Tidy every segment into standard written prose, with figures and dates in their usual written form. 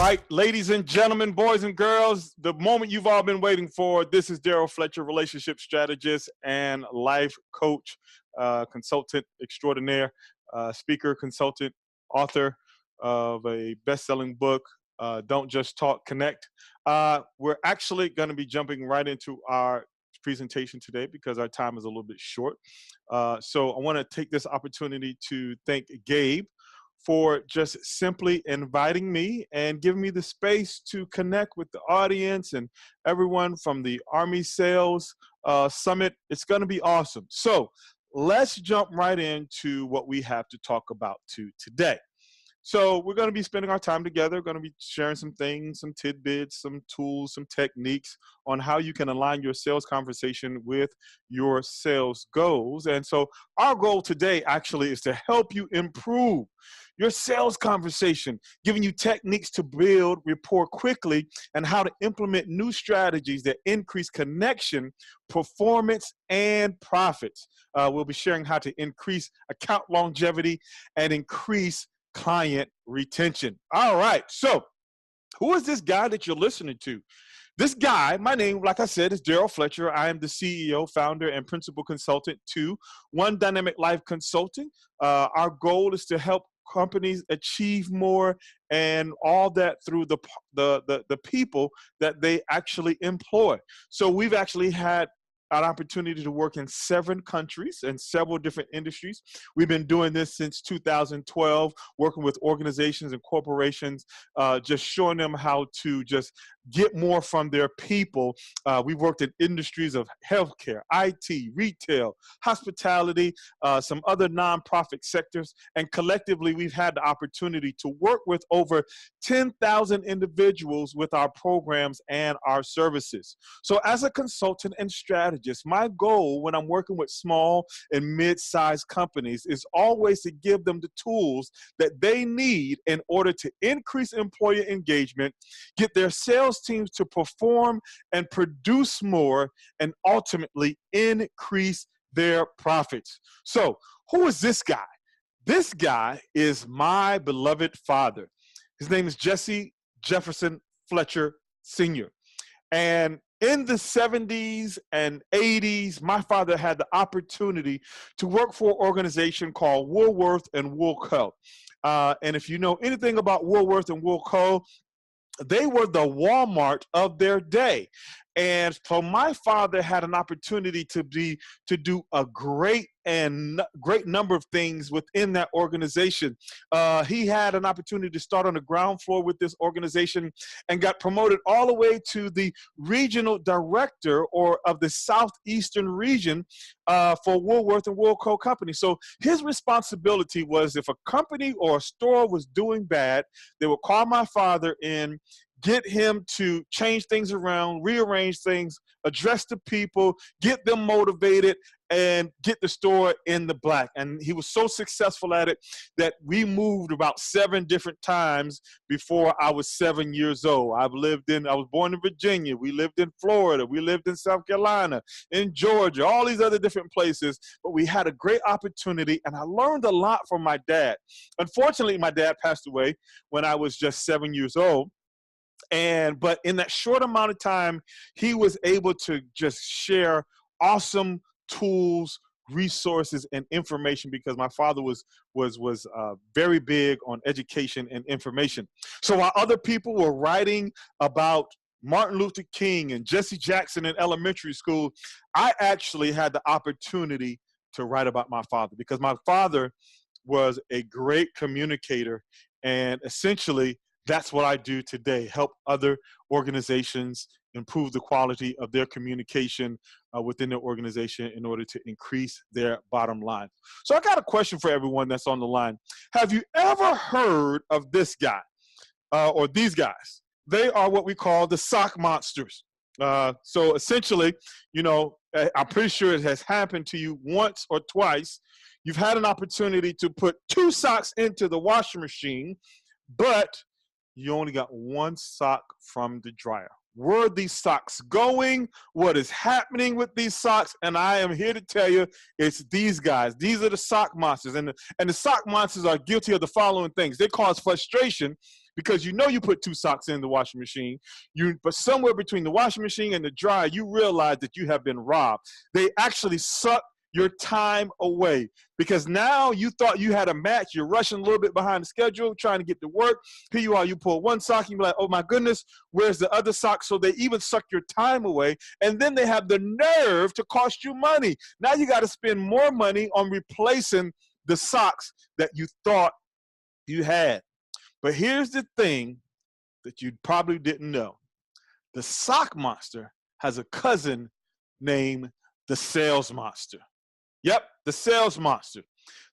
right, ladies and gentlemen, boys and girls, the moment you've all been waiting for. This is DarylFletcher, relationship strategist and life coach, consultant extraordinaire, speaker, consultant, author of a best-selling book, Don't Just Talk, Connect. We're actually going to be jumping right into our presentation today because our time is a little bit short. So I want to take this opportunity to thank Gabe for just simply inviting me and giving me the space to connect with the audience and everyone from the Army Sales Summit. It's going to be awesome. So let's jump right into what we have to talk about today. So we're going to be spending our time together, going to be sharing some things, some tidbits, some tools, some techniques on how you can align your sales conversation with your sales goals. And so our goal today actually is to help you improve your sales conversation, giving you techniques to build rapport quickly and how to implement new strategies that increase connection, performance, and profits. We'll be sharing how to increase account longevity and increase client retention. All right. So who is this guy that you're listening to? This guy, my name, like I said, is DarylFletcher. I am the CEO, founder, and principal consultant to One Dynamic Life Consulting. Our goal is to help companies achieve more and all that through the people that they actually employ. So we've actually had an opportunity to work in 7 countries and several different industries. We've been doing this since 2012, working with organizations and corporations, just showing them how to just get more from their people. We've worked in industries of healthcare, IT, retail, hospitality, some other nonprofit sectors, and collectively we've had the opportunity to work with over 10,000 individuals with our programs and our services. So as a consultant and strategist, my goal when I'm working with small and mid-sized companies is always to give them the tools that they need in order to increase employer engagement, get their sales teams to perform and produce more, and ultimately increase their profits. So who is this guy? This guy is my beloved father. His name is Jesse Jefferson Fletcher Sr. And in the 70s and 80s, my father had the opportunity to work for an organization called Woolworth and Woolco. And if you know anything about Woolworth and Woolco, they were the Walmart of their day. And so my father had an opportunity to do a great number of things within that organization. He had an opportunity to start on the ground floor with this organization and got promoted all the way to the regional director of the southeastern region for Woolworth and Woolco Company. So his responsibility was if a company or a store was doing bad, they would call my father in, get him to change things around, rearrange things, address the people, get them motivated, and get the store in the black. And he was so successful at it that we moved about 7 different times before I was 7 years old. I was born in Virginia. We lived in Florida. We lived in South Carolina, in Georgia, all these other different places. But we had a great opportunity, and I learned a lot from my dad. Unfortunately, my dad passed away when I was just 7 years old. But in that short amount of time, he was able to just share awesome tools, resources, and information because my father was very big on education and information. So while other people were writing about Martin Luther King and Jesse Jackson in elementary school, I actually had the opportunity to write about my father because my father was a great communicator, and essentially that's what I do today, help other organizations improve the quality of their communication within their organization in order to increase their bottom line. So I got a question for everyone that's on the line. Have you ever heard of this guy or these guys? They are what we call the sock monsters. So essentially, I'm pretty sure it has happened to you once or twice. You've had an opportunity to put 2 socks into the washing machine, but you only got 1 sock from the dryer. Where are these socks going? What is happening with these socks? And I am here to tell you, it's these guys. These are the sock monsters. And the sock monsters are guilty of the following things. They cause frustration because you know you put 2 socks in the washing machine, but somewhere between the washing machine and the dryer, you realize that you have been robbed. They actually suck your time away because now you thought you had a match. You're rushing a little bit behind the schedule, trying to get to work. Here you are, you pull one sock, you be like, oh my goodness, where's the other sock? So they even suck your time away. And then they have the nerve to cost you money. Now you got to spend more money on replacing the socks that you thought you had. But here's the thing that you probably didn't know. The sock monster has a cousin named the sales monster. Yep, the sales monster.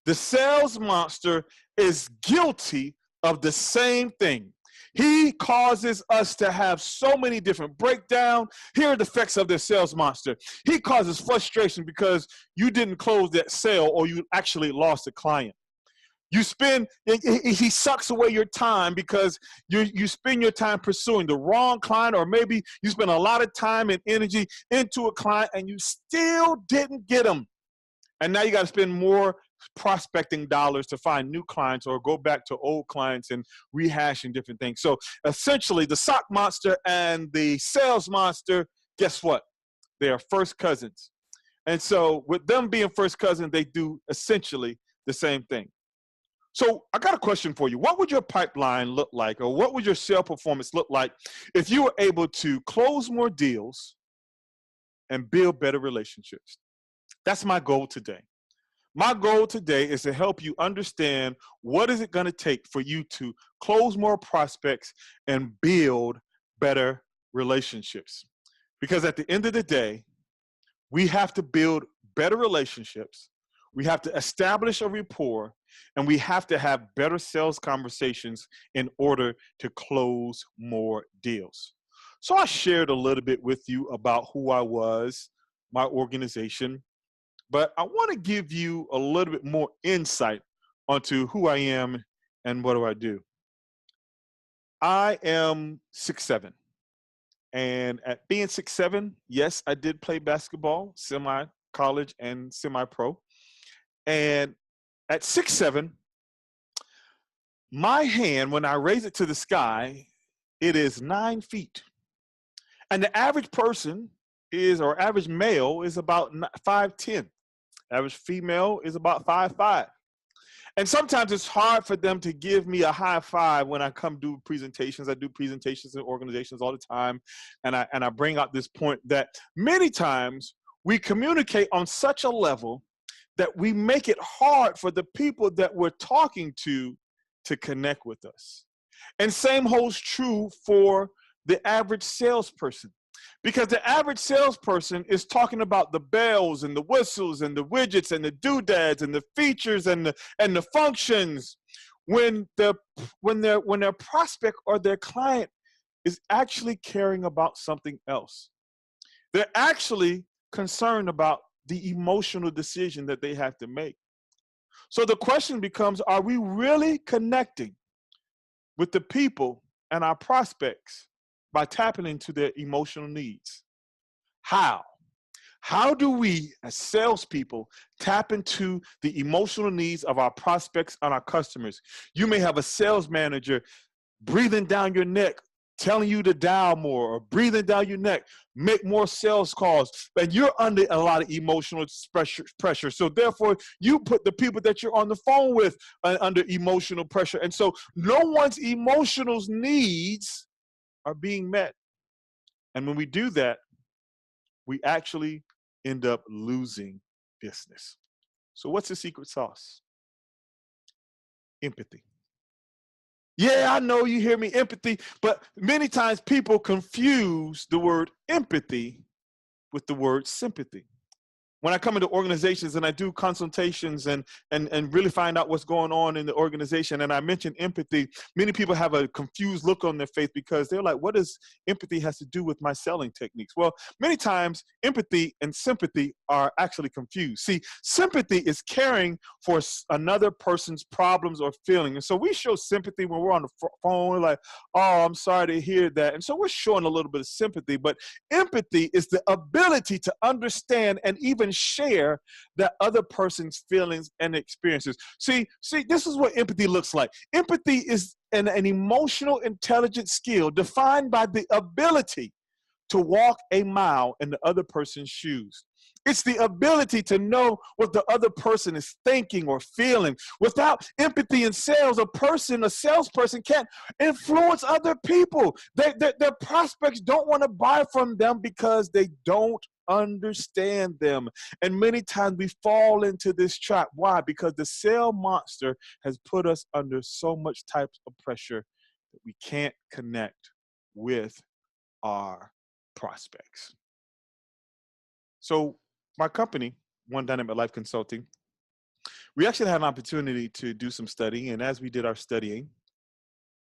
The sales monster is guilty of the same thing. He causes us to have so many different breakdowns. Here are the effects of the sales monster. He causes frustration because you didn't close that sale or you actually lost a client. He sucks away your time because you spend your time pursuing the wrong client, or maybe you spend a lot of time and energy into a client and you still didn't get them. And now you got to spend more prospecting dollars to find new clients or go back to old clients and rehashing different things. So essentially the sock monster and the sales monster, guess what? They are first cousins. And so with them being first cousins, they do essentially the same thing. So I got a question for you. What would your pipeline look like, or what would your sale performance look like if you were able to close more deals and build better relationships? That's my goal today. My goal today is to help you understand what is it going to take for you to close more prospects and build better relationships. Because at the end of the day, we have to build better relationships. We have to establish a rapport, and we have to have better sales conversations in order to close more deals. So I shared a little bit with you about who I was, my organization, but I want to give you a little bit more insight onto who I am and what do I do. I am 6'7", and at being 6'7", yes, I did play basketball, semi-college and semi-pro. And at 6'7", my hand, when I raise it to the sky, it is 9 feet. And the average person or average male is about 5'10". Average female is about 5'5". And sometimes it's hard for them to give me a high five when I come do presentations. I do presentations in organizations all the time. And I bring out this point that many times we communicate on such a level that we make it hard for the people that we're talking to connect with us. And same holds true for the average salesperson. Because the average salesperson is talking about the bells and the whistles and the widgets and the doodads and the features and the functions, when their prospect or their client is actually caring about something else. They're actually concerned about the emotional decision that they have to make. So the question becomes, are we really connecting with the people and our prospects by tapping into their emotional needs? How? How do we, as salespeople, tap into the emotional needs of our prospects and our customers? You may have a sales manager breathing down your neck, telling you to dial more, or breathing down your neck, make more sales calls, and you're under a lot of emotional pressure. So therefore, you put the people that you're on the phone with under emotional pressure. And so no one's emotional needs are being met. And when we do that, we actually end up losing business. So what's the secret sauce? Empathy. Yeah, I know you hear me, empathy, but many times people confuse the word empathy with the word sympathy. When I come into organizations and I do consultations and really find out what's going on in the organization, and I mention empathy, many people have a confused look on their face because they're like, what does empathy has to do with my selling techniques? Well, many times empathy and sympathy are actually confused. See, sympathy is caring for another person's problems or feelings. And so we show sympathy when we're on the phone, we're like, oh, I'm sorry to hear that. And so we're showing a little bit of sympathy, but empathy is the ability to understand and even share that other person's feelings and experiences. See, this is what empathy looks like. Empathy is an emotional intelligence skill defined by the ability to walk a mile in the other person's shoes. It's the ability to know what the other person is thinking or feeling. Without empathy in sales, a salesperson can't influence other people. Their prospects don't want to buy from them because they don't understand them. And many times we fall into this trap. Why? Because the sale monster has put us under so much types of pressure that we can't connect with our prospects. So my company, One Dynamic Life Consulting, we actually had an opportunity to do some studying. And as we did our studying,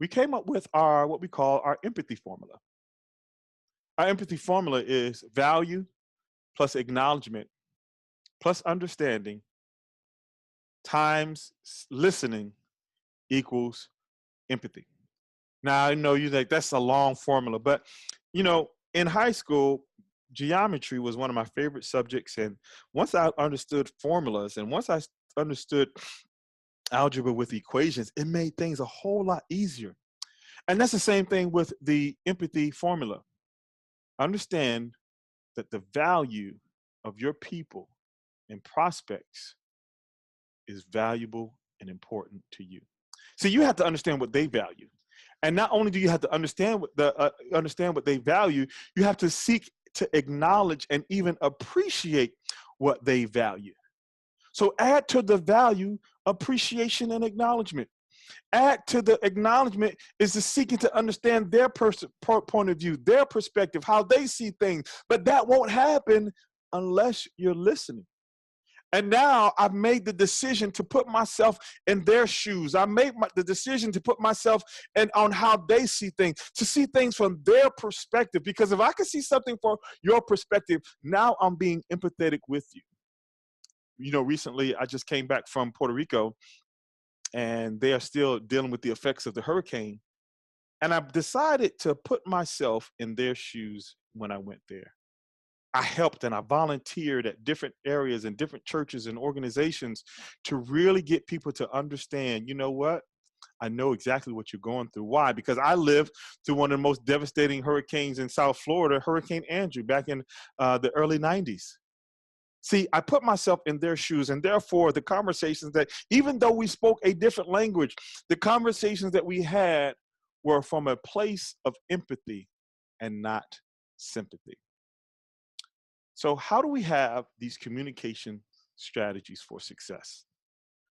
we came up with what we call our empathy formula. Our empathy formula is value plus acknowledgement plus understanding times listening equals empathy. Now, I know you think that's a long formula, but in high school, geometry was one of my favorite subjects. And once I understood formulas and once I understood algebra with equations, it made things a whole lot easier. And that's the same thing with the empathy formula. Understand that the value of your people and prospects is valuable and important to you. So you have to understand what they value. And not only do you have to understand what they value, you have to seek to acknowledge and even appreciate what they value. So add to the value appreciation and acknowledgement. Add to the acknowledgement is the seeking to understand their point of view, their perspective, how they see things. But that won't happen unless you're listening. And now I've made the decision to put myself in their shoes. I made the decision to put myself on how they see things, to see things from their perspective. Because if I can see something from your perspective, now I'm being empathetic with you. Recently I just came back from Puerto Rico, and they are still dealing with the effects of the hurricane. And I've decided to put myself in their shoes when I went there. I helped and I volunteered at different areas and different churches and organizations to really get people to understand, you know what? I know exactly what you're going through. Why? Because I lived through one of the most devastating hurricanes in South Florida, Hurricane Andrew, back in the early 90s. See, I put myself in their shoes, and therefore the conversations that, even though we spoke a different language, the conversations that we had were from a place of empathy and not sympathy. So how do we have these communication strategies for success?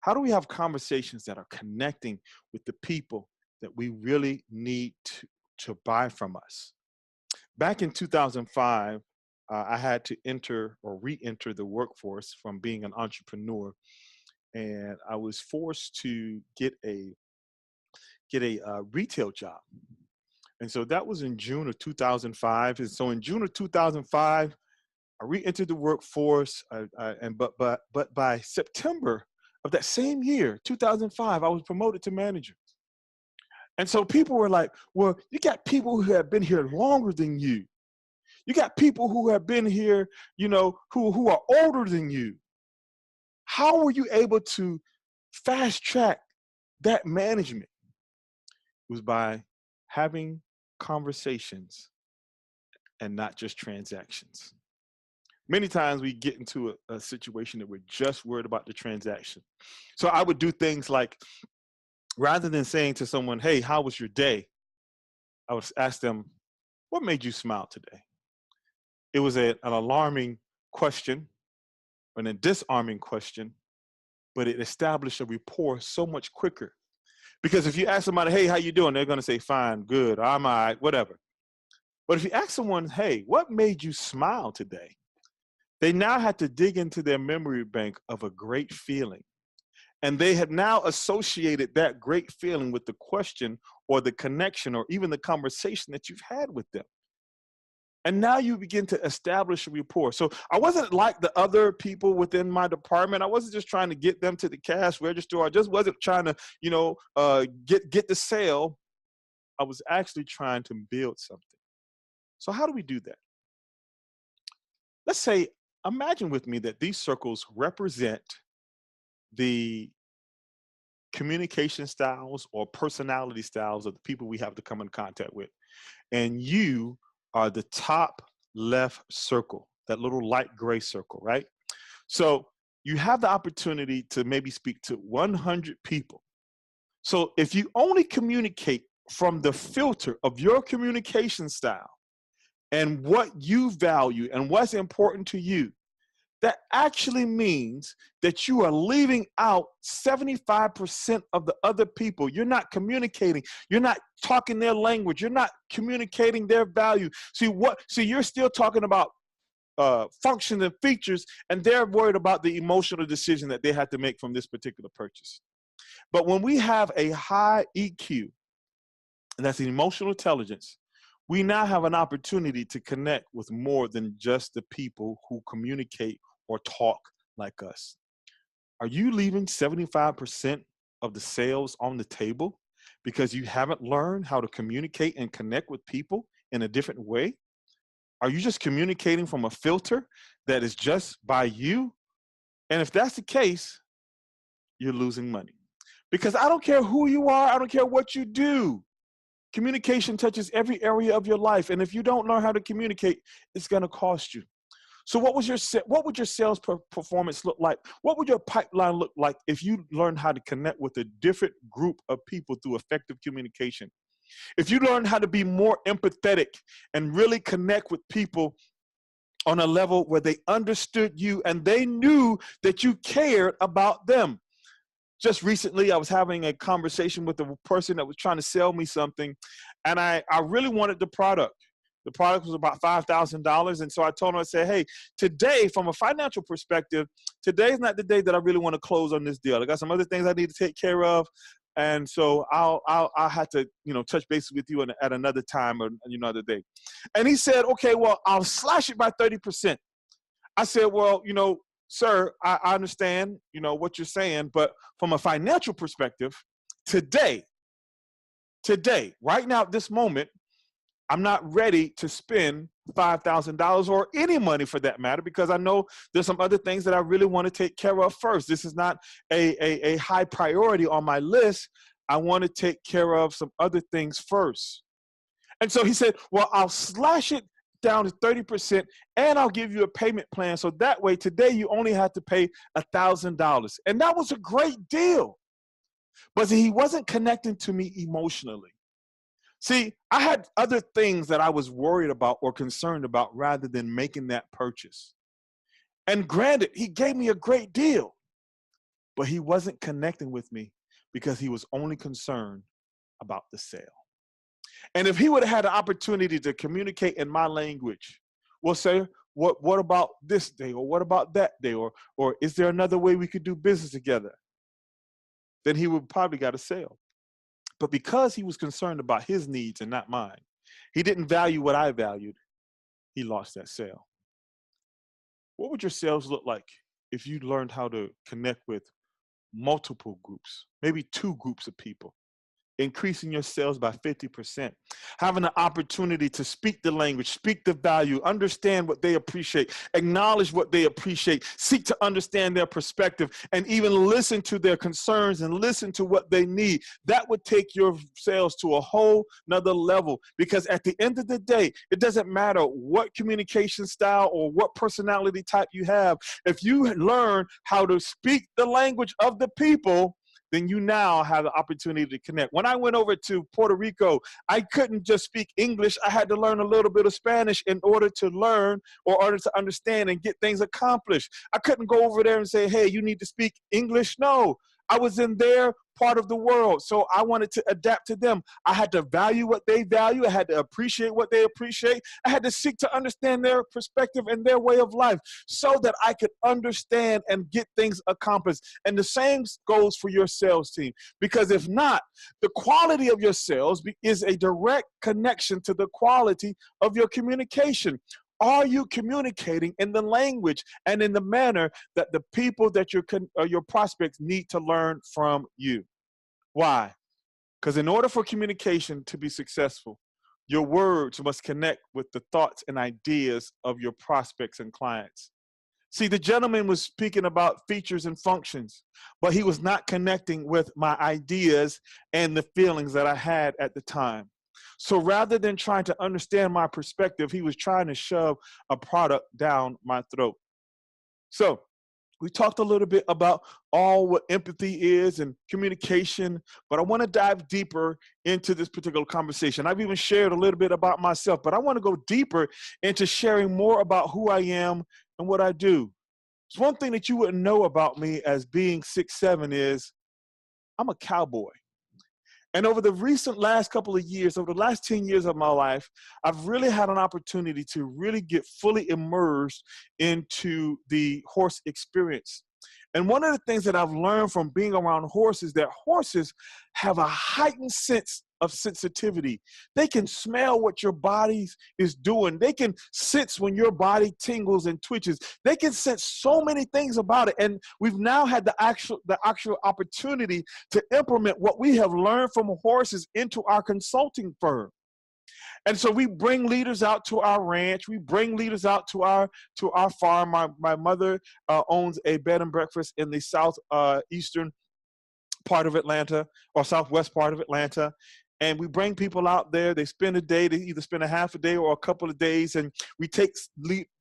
How do we have conversations that are connecting with the people that we really need to buy from us? Back in 2005, I had to enter or re-enter the workforce from being an entrepreneur, and I was forced to get a retail job. And so that was in June of 2005. And so in June of 2005, I re-entered the workforce, but by September of that same year, 2005, I was promoted to manager. And so people were like, well, you got people who have been here longer than you. You got people who have been here, who are older than you. How were you able to fast track that management? It was by having conversations and not just transactions. Many times we get into a situation that we're just worried about the transaction. So I would do things like, rather than saying to someone, hey, how was your day? I would ask them, what made you smile today? It was an alarming question, and a disarming question, but it established a rapport so much quicker. Because if you ask somebody, hey, how you doing? They're going to say, fine, good, I'm all right, whatever. But if you ask someone, hey, what made you smile today? They now had to dig into their memory bank of a great feeling. And they had now associated that great feeling with the question or the connection or even the conversation that you've had with them. And now you begin to establish a rapport. So I wasn't like the other people within my department. I wasn't just trying to get them to the cash register. I just wasn't trying to, get the sale. I was actually trying to build something. So how do we do that? Let's say, imagine with me that these circles represent the communication styles or personality styles of the people we have to come in contact with. And you are the top left circle, that little light gray circle, right? So you have the opportunity to maybe speak to 100 people. So if you only communicate from the filter of your communication style and what you value and what's important to you, that actually means that you are leaving out 75% of the other people. You're not communicating. You're not talking their language. You're not communicating their value. See, you're still talking about functions and features, and they're worried about the emotional decision that they had to make from this particular purchase. But when we have a high EQ, and that's emotional intelligence, we now have an opportunity to connect with more than just the people who communicate or talk like us. Are you leaving 75% of the sales on the table because you haven't learned how to communicate and connect with people in a different way? Are you just communicating from a filter that is just by you? And if that's the case, you're losing money. Because I don't care who you are, I don't care what you do. Communication touches every area of your life. And if you don't learn how to communicate, it's going to cost you. So what would your sales performance look like? What would your pipeline look like if you learned how to connect with a different group of people through effective communication? If you learn how to be more empathetic and really connect with people on a level where they understood you and they knew that you cared about them. Just recently, I was having a conversation with a person that was trying to sell me something, and I really wanted the product. The product was about $5,000, and so I told him, I said, hey, today, from a financial perspective, today's not the day that I really want to close on this deal. I got some other things I need to take care of, and so I'll have to, touch base with you at another time or another day. And he said, okay, well, I'll slash it by 30%. I said, well, sir, I understand, what you're saying, but from a financial perspective, today, right now, at this moment, I'm not ready to spend $5,000 or any money for that matter, because I know there's some other things that I really want to take care of first. This is not a high priority on my list. I want to take care of some other things first. And so he said, well, I'll slash it down to 30% and I'll give you a payment plan. So that way today you only have to pay $1,000. And that was a great deal. But he wasn't connecting to me emotionally. See, I had other things that I was worried about or concerned about rather than making that purchase. And granted, he gave me a great deal, but he wasn't connecting with me because he was only concerned about the sale. And if he would have had the opportunity to communicate in my language, well, say, what about this day, or what about that day, or is there another way we could do business together? Then he would probably got a sale. But because he was concerned about his needs and not mine, he didn't value what I valued. He lost that sale. What would your sales look like if you learned how to connect with multiple groups, maybe 2 groups of people? Increasing your sales by 50%, having the opportunity to speak the language, speak the value, understand what they appreciate, acknowledge what they appreciate, seek to understand their perspective, and even listen to their concerns and listen to what they need. That would take your sales to a whole nother level, because at the end of the day, it doesn't matter what communication style or what personality type you have. If you learn how to speak the language of the people, then you now have the opportunity to connect. When I went over to Puerto Rico, I couldn't just speak English. I had to learn a little bit of Spanish in order to learn or in order to understand and get things accomplished. I couldn't go over there and say, hey, you need to speak English. No, I was in their part of the world, so I wanted to adapt to them. I had to value what they value. I had to appreciate what they appreciate. I had to seek to understand their perspective and their way of life so that I could understand and get things accomplished. And the same goes for your sales team, because if not, the quality of your sales is a direct connection to the quality of your communication. Are you communicating in the language and in the manner that the people that your prospects need to learn from you? Why? Because in order for communication to be successful, your words must connect with the thoughts and ideas of your prospects and clients. See, the gentleman was speaking about features and functions, but he was not connecting with my ideas and the feelings that I had at the time. So rather than trying to understand my perspective, he was trying to shove a product down my throat. So we talked a little bit about all what empathy is and communication, but I want to dive deeper into this particular conversation. I've even shared a little bit about myself, but I want to go deeper into sharing more about who I am and what I do. It's one thing that you wouldn't know about me as being 6'7" is I'm a cowboy. And over the recent last couple of years, over the last 10 years of my life, I've really had an opportunity to really get fully immersed into the horse experience. And one of the things that I've learned from being around horses, that horses have a heightened sense of sensitivity. They can smell what your body is doing. They can sense when your body tingles and twitches. They can sense so many things about it. And we've now had the actual opportunity to implement what we have learned from horses into our consulting firm. And so we bring leaders out to our ranch. We bring leaders out to our farm. My mother owns a bed and breakfast in the southeastern part of Atlanta, or southwest part of Atlanta. And we bring people out there. They spend a day. They either spend a half a day or a couple of days, and we take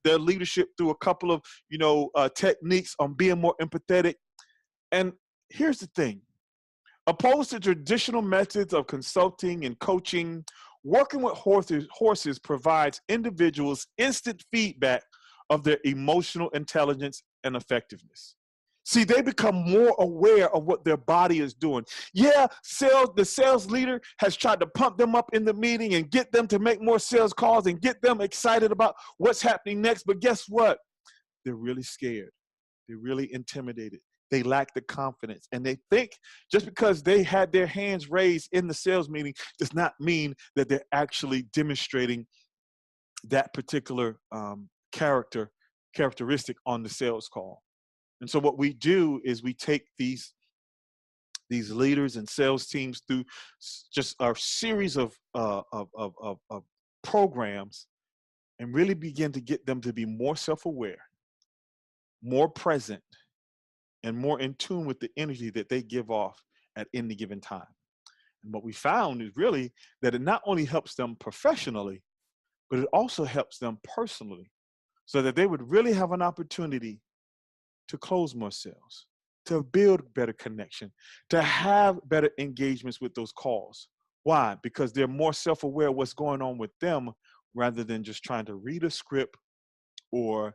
their leadership through a couple of techniques on being more empathetic. And here's the thing: opposed to traditional methods of consulting and coaching, working with horses provides individuals instant feedback of their emotional intelligence and effectiveness. See, they become more aware of what their body is doing. Yeah, the sales leader has tried to pump them up in the meeting and get them to make more sales calls and get them excited about what's happening next. But guess what? They're really scared. They're really intimidated. They lack the confidence. And they think just because they had their hands raised in the sales meeting does not mean that they're actually demonstrating that particular characteristic on the sales call. And so what we do is we take these leaders and sales teams through just a series of programs and really begin to get them to be more self-aware, more present, and more in tune with the energy that they give off at any given time. And what we found is really that it not only helps them professionally, but it also helps them personally, so that they would really have an opportunity to close more sales, to build better connection, to have better engagements with those calls. Why? Because they're more self-aware of what's going on with them rather than just trying to read a script or,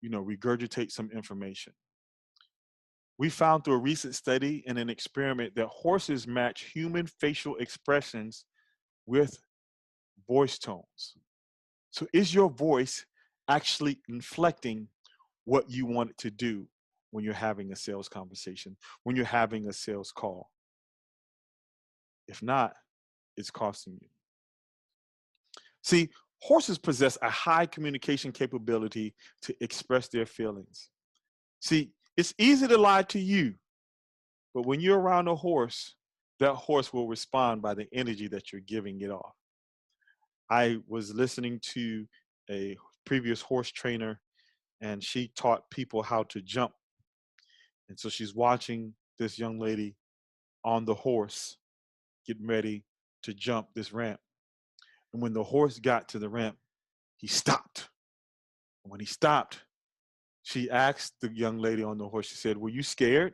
regurgitate some information. We found through a recent study in an experiment that horses match human facial expressions with voice tones. So is your voice actually inflecting what you want it to do when you're having a sales conversation, when you're having a sales call? If not, it's costing you. See, horses possess a high communication capability to express their feelings. See, it's easy to lie to you, but when you're around a horse, that horse will respond by the energy that you're giving it off. I was listening to a previous horse trainer, and she taught people how to jump. And so she's watching this young lady on the horse getting ready to jump this ramp. And when the horse got to the ramp, he stopped. And when he stopped, she asked the young lady on the horse, she said, "Were you scared?"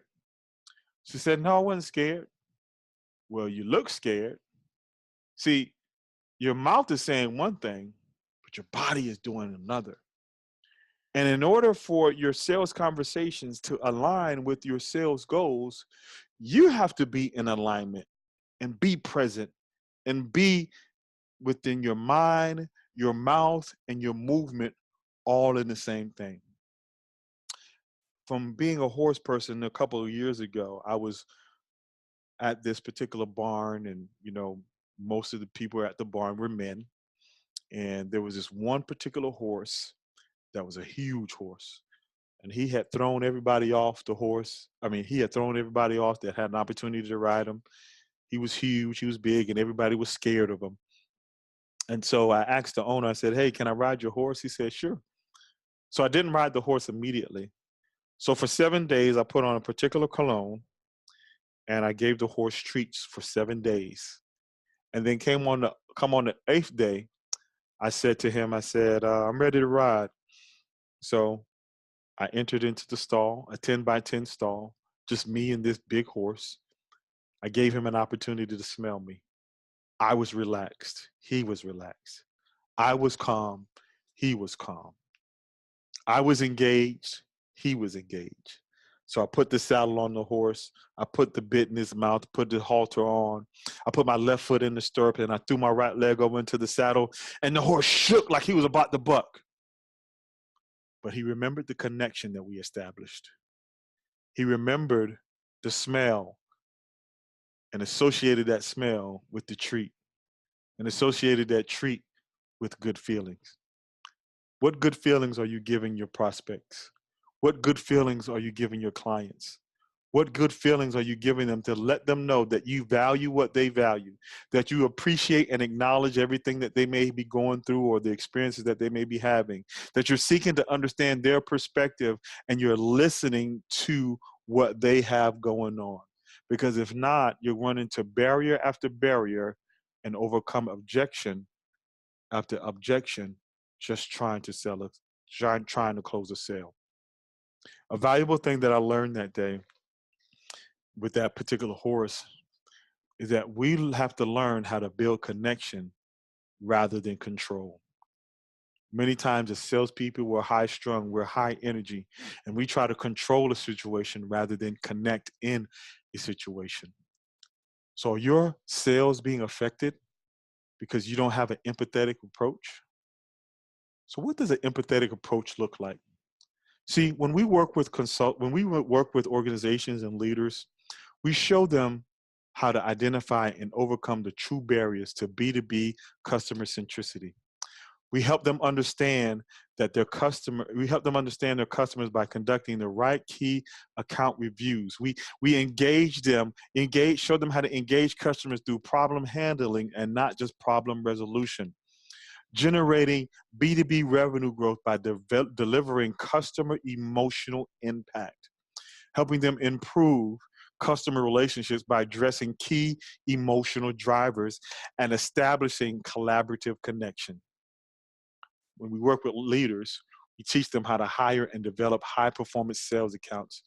She said, "No, I wasn't scared." "Well, you look scared." See, your mouth is saying one thing, but your body is doing another. And in order for your sales conversations to align with your sales goals, you have to be in alignment and be present and be within your mind, your mouth, and your movement all in the same thing. From being a horse person a couple of years ago, I was at this particular barn, and most of the people at the barn were men. And there was this one particular horse that was a huge horse. And he had thrown everybody off the horse. I mean, he had thrown everybody off that had an opportunity to ride him. He was huge, he was big, and everybody was scared of him. And so I asked the owner, I said, "Hey, can I ride your horse?" He said, "Sure." So I didn't ride the horse immediately. So for 7 days, I put on a particular cologne and I gave the horse treats for 7 days. And then come on the 8th day, I said to him, I said, I'm ready to ride. So I entered into the stall, a 10 by 10 stall, just me and this big horse. I gave him an opportunity to smell me. I was relaxed. He was relaxed. I was calm. He was calm. I was engaged. He was engaged. So I put the saddle on the horse. I put the bit in his mouth, put the halter on. I put my left foot in the stirrup and I threw my right leg over into the saddle and the horse shook like he was about to buck. But he remembered the connection that we established. He remembered the smell and associated that smell with the treat and associated that treat with good feelings. What good feelings are you giving your prospects? What good feelings are you giving your clients? What good feelings are you giving them to let them know that you value what they value, that you appreciate and acknowledge everything that they may be going through or the experiences that they may be having, that you're seeking to understand their perspective and you're listening to what they have going on? Because if not, you're running into barrier after barrier and overcome objection after objection, just trying to sell it, trying to close a sale. A valuable thing that I learned that day with that particular horse is that we have to learn how to build connection rather than control. Many times as salespeople, we're high strung, we're high energy, and we try to control a situation rather than connect in a situation. So are your sales being affected because you don't have an empathetic approach? So what does an empathetic approach look like? See, when we work with organizations and leaders, we show them how to identify and overcome the true barriers to B2B customer centricity. We help them understand we help them understand their customers by conducting the right key account reviews. We show them how to engage customers through problem handling and not just problem resolution. Generating B2B revenue growth by delivering customer emotional impact, helping them improve customer relationships by addressing key emotional drivers and establishing collaborative connection. When we work with leaders, we teach them how to hire and develop high-performance sales accounts.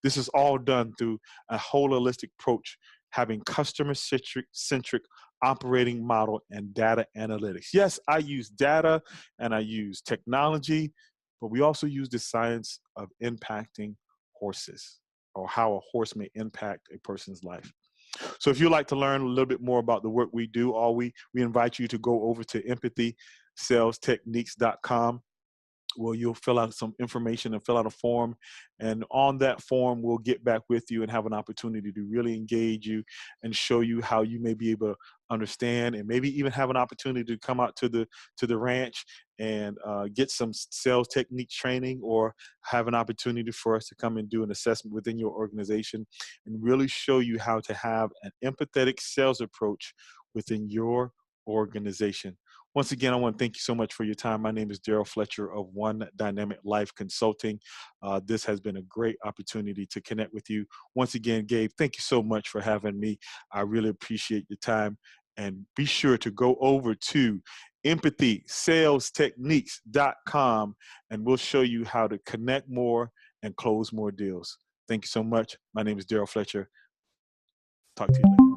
This is all done through a holistic approach, having customer-centric operating model and data analytics. Yes, I use data and I use technology, but we also use the science of impacting horses, or how a horse may impact a person's life. So if you'd like to learn a little bit more about the work we do, we invite you to go over to empathysalestechniques.com, where you'll fill out some information and fill out a form. And on that form, we'll get back with you and have an opportunity to really engage you and show you how you may be able to understand, and maybe even have an opportunity to come out to the ranch and get some sales technique training, or have an opportunity for us to come and do an assessment within your organization and really show you how to have an empathetic sales approach within your organization. Once again, I want to thank you so much for your time. My name is DarylFletcher of One Dynamic Life Consulting. This has been a great opportunity to connect with you. Once again, Gabe, thank you so much for having me. I really appreciate your time. And be sure to go over to empathysalestechniques.com, and we'll show you how to connect more and close more deals. Thank you so much. My name is DarylFletcher. Talk to you later.